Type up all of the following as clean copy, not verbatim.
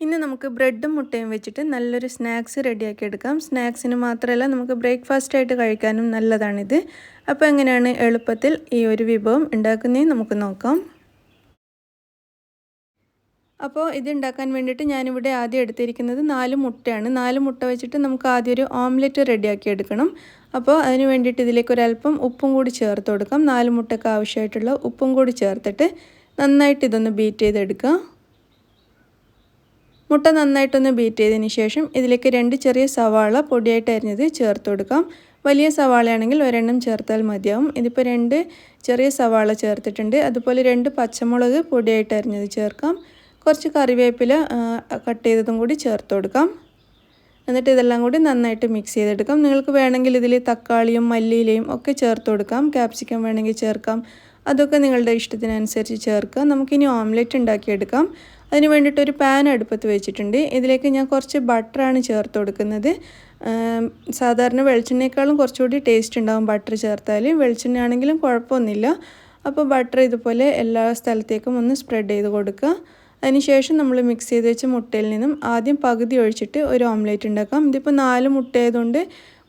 ഇനി നമുക്ക് ബ്രെഡും മുട്ടയും വെച്ചിട്ട് നല്ലൊരു സ്നാക്സ് റെഡിയാക്കി എടുക്കാം. സ്നാക്സിന് മാത്രമല്ല നമുക്ക് ബ്രേക്ക്ഫാസ്റ്റ് ആയിട്ട് കഴിക്കാനും നല്ലതാണിത്. അപ്പോൾ എങ്ങനെയാണ് എളുപ്പത്തിൽ ഈ ഒരു വിഭവം ഉണ്ടാക്കുന്നതെന്ന് നമുക്ക് നോക്കാം. അപ്പോൾ ഇത് ഉണ്ടാക്കാൻ വേണ്ടിയിട്ട് ഞാനിവിടെ ആദ്യം എടുത്തിരിക്കുന്നത് 4 മുട്ടയാണ്. 4 മുട്ട വെച്ചിട്ട് നമുക്ക് ആദ്യം ഒരു ഓംലെറ്റ് റെഡിയാക്കി എടുക്കണം. അപ്പോൾ അതിന് വേണ്ടിയിട്ട് ഇതിലേക്ക് ഒരല്പം ഉപ്പും കൂടി ചേർത്ത് കൊടുക്കാം. 4 മുട്ടയ്ക്ക് ആവശ്യമായിട്ടുള്ള ഉപ്പും കൂടി ചേർത്തിട്ട് നന്നായിട്ട് ഇതൊന്ന് ബീറ്റ് ചെയ്തെടുക്കുക. മുട്ട നന്നായിട്ടൊന്ന് ബീറ്റ് ചെയ്തതിന് ശേഷം ഇതിലേക്ക് 2 ചെറിയ സവാള പൊടിയായിട്ട് അരിഞ്ഞത് ചേർത്ത് കൊടുക്കാം. വലിയ സവാളയാണെങ്കിൽ ഒരെണ്ണം ചേർത്താൽ മതിയാവും. ഇതിപ്പോൾ 2 ചെറിയ സവാള ചേർത്തിട്ടുണ്ട്. അതുപോലെ 2 പച്ചമുളക് പൊടിയായിട്ട് അരിഞ്ഞത് ചേർക്കാം. കുറച്ച് കറിവേപ്പില കട്ട് ചെയ്തതും കൂടി ചേർത്ത് കൊടുക്കാം. എന്നിട്ട് ഇതെല്ലാം കൂടി നന്നായിട്ട് മിക്സ് ചെയ്തെടുക്കാം. നിങ്ങൾക്ക് വേണമെങ്കിൽ ഇതിൽ തക്കാളിയും മല്ലിയിലയും ഒക്കെ ചേർത്ത് കൊടുക്കാം. ക്യാപ്സിക്കം വേണമെങ്കിൽ ചേർക്കാം. അതൊക്കെ നിങ്ങളുടെ ഇഷ്ടത്തിനനുസരിച്ച് ചേർക്കുക. നമുക്കിനി ഓംലെറ്റ് ഉണ്ടാക്കിയെടുക്കാം. അതിന് വേണ്ടിയിട്ട് ഒരു പാൻ അടുപ്പത്ത് വെച്ചിട്ടുണ്ട്. ഇതിലേക്ക് ഞാൻ കുറച്ച് ബട്ടറാണ് ചേർത്ത് കൊടുക്കുന്നത്. സാധാരണ വെളിച്ചെണ്ണയേക്കാളും കുറച്ചുകൂടി ടേസ്റ്റ് ഉണ്ടാകും ബട്ടർ ചേർത്താൽ. വെളിച്ചെണ്ണ ആണെങ്കിലും കുഴപ്പമൊന്നുമില്ല. അപ്പോൾ ബട്ടർ ഇതുപോലെ എല്ലാ സ്ഥലത്തേക്കും ഒന്ന് സ്പ്രെഡ് ചെയ്ത് കൊടുക്കുക. അതിനുശേഷം നമ്മൾ മിക്സ് ചെയ്ത് വെച്ച മുട്ടയിൽ നിന്നും ആദ്യം പകുതി ഒഴിച്ചിട്ട് ഒരു ഓംലെറ്റ് ഉണ്ടാക്കാം. ഇതിപ്പോൾ 4 മുട്ട ആയതുകൊണ്ട്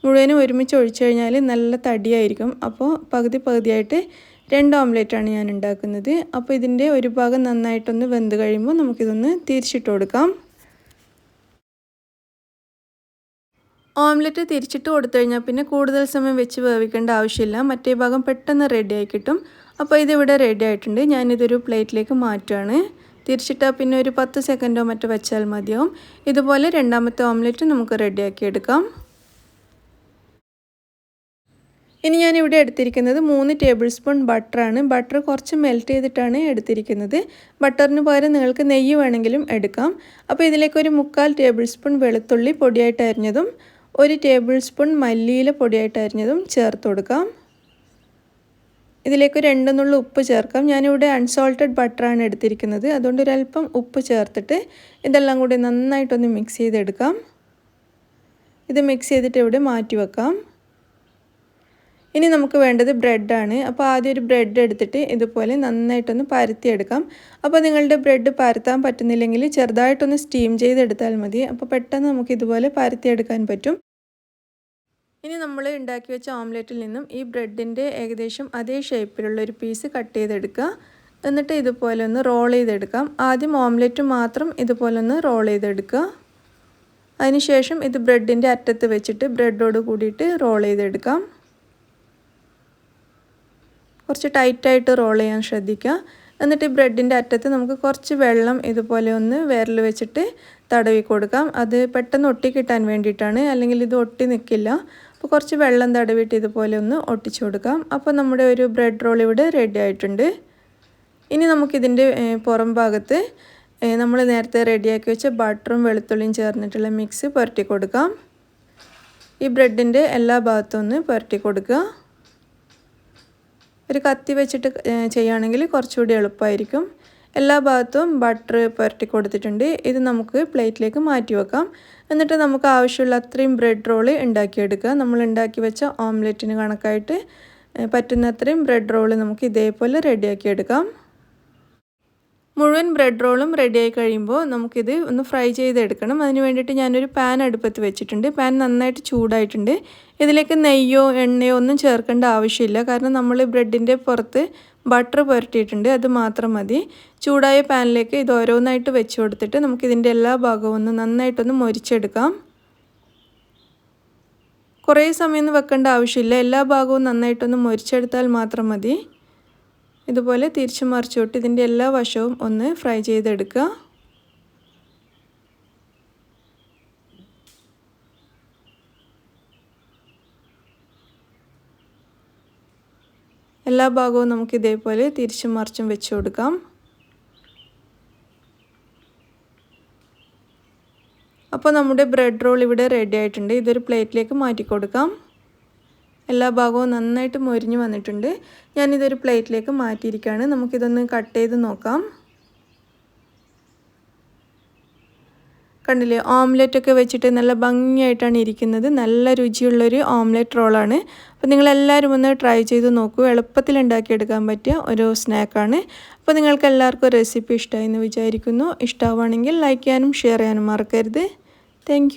മുഴുവനും ഒരുമിച്ച് ഒഴിച്ചു കഴിഞ്ഞാൽ നല്ല തടിയായിരിക്കും. അപ്പോൾ പകുതിയായിട്ട് 2 ഓംലെറ്റാണ് ഞാൻ ഉണ്ടാക്കുന്നത്. അപ്പോൾ ഇതിൻ്റെ ഒരു ഭാഗം നന്നായിട്ടൊന്ന് വെന്ത് കഴിയുമ്പോൾ നമുക്കിതൊന്ന് തിരിച്ചിട്ട് കൊടുക്കാം. ഓംലെറ്റ് തിരിച്ചിട്ട് കൊടുത്തു കഴിഞ്ഞാൽ പിന്നെ കൂടുതൽ സമയം വെച്ച് വേവിക്കേണ്ട ആവശ്യമില്ല. മറ്റേ ഭാഗം പെട്ടെന്ന് റെഡിയായി കിട്ടും. അപ്പോൾ ഇതിവിടെ റെഡി ആയിട്ടുണ്ട്. ഞാനിതൊരു പ്ലേറ്റിലേക്ക് മാറ്റുകയാണ്. തിരിച്ചിട്ടാൽ പിന്നെ ഒരു 10 സെക്കൻഡോ മറ്റോ വെച്ചാൽ മതിയാവും. ഇതുപോലെ രണ്ടാമത്തെ ഓംലെറ്റ് നമുക്ക് റെഡിയാക്കി എടുക്കാം. ഇനി ഞാനിവിടെ എടുത്തിരിക്കുന്നത് 3 ടേബിൾ സ്പൂൺ ബട്ടറാണ്. ബട്ടർ കുറച്ച് മെൽറ്റ് ചെയ്തിട്ടാണ് എടുത്തിരിക്കുന്നത്. ബട്ടറിന് പകരം നിങ്ങൾക്ക് നെയ്യ് വേണമെങ്കിലും എടുക്കാം. അപ്പോൾ ഇതിലേക്ക് ഒരു 3/4 ടേബിൾ സ്പൂൺ വെളുത്തുള്ളി പൊടിയായിട്ട് അരിഞ്ഞതും 1 ടേബിൾ സ്പൂൺ മല്ലിയില പൊടിയായിട്ട് അരിഞ്ഞതും ചേർത്ത് കൊടുക്കാം. ഇതിലേക്ക് 2 നുള്ളു ഉപ്പ് ചേർക്കാം. ഞാനിവിടെ അൺസോൾട്ടഡ് ബട്ടറാണ് എടുത്തിരിക്കുന്നത്. അതുകൊണ്ട് ഒരല്പം ഉപ്പ് ചേർത്തിട്ട് ഇതെല്ലാം കൂടി നന്നായിട്ടൊന്ന് മിക്സ് ചെയ്തെടുക്കാം. ഇത് മിക്സ് ചെയ്തിട്ട് ഇവിടെ മാറ്റി വെക്കാം. ഇനി നമുക്ക് വേണ്ടത് ബ്രെഡാണ്. അപ്പോൾ ആദ്യം ഒരു ബ്രെഡ് എടുത്തിട്ട് ഇതുപോലെ നന്നായിട്ടൊന്ന് പരത്തിയെടുക്കാം. അപ്പോൾ നിങ്ങളുടെ ബ്രെഡ് പരത്താൻ പറ്റുന്നില്ലെങ്കിൽ ചെറുതായിട്ടൊന്ന് സ്റ്റീം ചെയ്തെടുത്താൽ മതി. അപ്പോൾ പെട്ടെന്ന് നമുക്ക് ഇതുപോലെ പരത്തിയെടുക്കാൻ പറ്റും. ഇനി നമ്മൾ ഉണ്ടാക്കി വെച്ച ഓംലെറ്റിൽ നിന്നും ഈ ബ്രെഡിൻ്റെ ഏകദേശം അതേ ഷേപ്പിലുള്ളൊരു പീസ് കട്ട് ചെയ്തെടുക്കുക. എന്നിട്ട് ഇതുപോലെ ഒന്ന് റോൾ ചെയ്തെടുക്കാം. ആദ്യം ഓംലെറ്റ് മാത്രം ഇതുപോലെ ഒന്ന് റോൾ ചെയ്തെടുക്കുക. അതിനുശേഷം ഇത് ബ്രെഡിൻ്റെ അറ്റത്ത് വെച്ചിട്ട് ബ്രെഡോട് കൂടിയിട്ട് റോൾ ചെയ്തെടുക്കാം. കുറച്ച് ടൈറ്റായിട്ട് റോൾ ചെയ്യാൻ ശ്രദ്ധിക്കുക. എന്നിട്ട് ഈ ബ്രെഡിൻ്റെ അറ്റത്ത് നമുക്ക് കുറച്ച് വെള്ളം ഇതുപോലെ ഒന്ന് വിരൽ വെച്ചിട്ട് തടവി കൊടുക്കാം. അത് പെട്ടെന്ന് ഒട്ടിക്കിട്ടാൻ വേണ്ടിയിട്ടാണ്, അല്ലെങ്കിൽ ഇത് ഒട്ടി നിൽക്കില്ല. അപ്പോൾ കുറച്ച് വെള്ളം തടവിയിട്ട് ഇതുപോലെ ഒന്ന് ഒട്ടിച്ചു കൊടുക്കാം. അപ്പോൾ നമ്മുടെ ഒരു ബ്രെഡ് റോൾ ഇവിടെ റെഡി ആയിട്ടുണ്ട്. ഇനി നമുക്കിതിൻ്റെ പുറം ഭാഗത്ത് നമ്മൾ നേരത്തെ റെഡിയാക്കി വെച്ച ബട്ടറും വെളുത്തുള്ളിയും ചേർന്നിട്ടുള്ള മിക്സ് പുരട്ടി കൊടുക്കാം. ഈ ബ്രെഡിൻ്റെ എല്ലാ ഭാഗത്തും ഒന്ന് പുരട്ടി കൊടുക്കുക. ഒരു കത്തി വെച്ചിട്ട് ചെയ്യുകയാണെങ്കിൽ കുറച്ചുകൂടി എളുപ്പമായിരിക്കും. എല്ലാ ഭാഗത്തും ബട്ടർ പുരട്ടി കൊടുത്തിട്ടുണ്ട്. ഇത് നമുക്ക് പ്ലേറ്റിലേക്ക് മാറ്റി വെക്കാം. എന്നിട്ട് നമുക്ക് ആവശ്യമുള്ള അത്രയും ബ്രെഡ് റോള് ഉണ്ടാക്കിയെടുക്കുക. നമ്മൾ ഉണ്ടാക്കി വെച്ച ഓംലെറ്റിന് കണക്കായിട്ട് പറ്റുന്ന അത്രയും ബ്രെഡ് റോള് നമുക്ക് ഇതേപോലെ റെഡിയാക്കി എടുക്കാം. മുഴുവൻ ബ്രെഡ് റോളും റെഡിയായി കഴിയുമ്പോൾ നമുക്കിത് ഒന്ന് ഫ്രൈ ചെയ്തെടുക്കണം. അതിന് വേണ്ടിയിട്ട് ഞാനൊരു പാൻ അടുപ്പത്ത് വെച്ചിട്ടുണ്ട്. പാൻ നന്നായിട്ട് ചൂടായിട്ടുണ്ട്. ഇതിലേക്ക് നെയ്യോ എണ്ണയോ ഒന്നും ചേർക്കേണ്ട ആവശ്യമില്ല. കാരണം നമ്മൾ ബ്രെഡിൻ്റെ പുറത്ത് ബട്ടർ പുരട്ടിയിട്ടുണ്ട്. അത് മാത്രം മതി. ചൂടായ പാനിലേക്ക് ഇത് ഓരോന്നായിട്ട് വെച്ച് കൊടുത്തിട്ട് നമുക്കിതിൻ്റെ എല്ലാ ഭാഗവും ഒന്ന് നന്നായിട്ടൊന്ന് മൊരിച്ചെടുക്കാം. കുറേ സമയമൊന്നും വെക്കേണ്ട ആവശ്യമില്ല. എല്ലാ ഭാഗവും നന്നായിട്ടൊന്ന് മൊരിച്ചെടുത്താൽ മാത്രം മതി. ഇതുപോലെ തിരിച്ചു മറിച്ചോട്ട് ഇതിൻ്റെ എല്ലാ വശവും ഒന്ന് ഫ്രൈ ചെയ്തെടുക്കുക. എല്ലാ ഭാഗവും നമുക്ക് ഇതേപോലെ തിരിച്ചും മറിച്ചും വെച്ച് കൊടുക്കാം. അപ്പോൾ നമ്മുടെ ബ്രെഡ് റോൾ ഇവിടെ റെഡി ആയിട്ടുണ്ട്. ഇതൊരു പ്ലേറ്റിലേക്ക് മാറ്റി കൊടുക്കാം. എല്ലാ ഭാഗവും നന്നായിട്ട് മൊരിഞ്ഞ് വന്നിട്ടുണ്ട്. ഞാനിതൊരു പ്ലേറ്റിലേക്ക് മാറ്റിയിരിക്കുകയാണ്. നമുക്കിതൊന്ന് കട്ട് ചെയ്ത് നോക്കാം. കണ്ടില്ലേ, ഓംലെറ്റൊക്കെ വെച്ചിട്ട് നല്ല ഭംഗിയായിട്ടാണ് ഇരിക്കുന്നത്. നല്ല രുചിയുള്ളൊരു ഓംലെറ്റ് റോളാണ്. അപ്പോൾ നിങ്ങളെല്ലാവരും ഒന്ന് ട്രൈ ചെയ്ത് നോക്കൂ. എളുപ്പത്തിൽ ഉണ്ടാക്കിയെടുക്കാൻ പറ്റിയ ഒരു സ്നാക്കാണ്. അപ്പോൾ നിങ്ങൾക്ക് എല്ലാവർക്കും റെസിപ്പി ഇഷ്ടമായി എന്ന് വിചാരിക്കുന്നു. ഇഷ്ടമാവുകയാണെങ്കിൽ ലൈക്ക് ചെയ്യാനും ഷെയർ ചെയ്യാനും മറക്കരുത്. താങ്ക്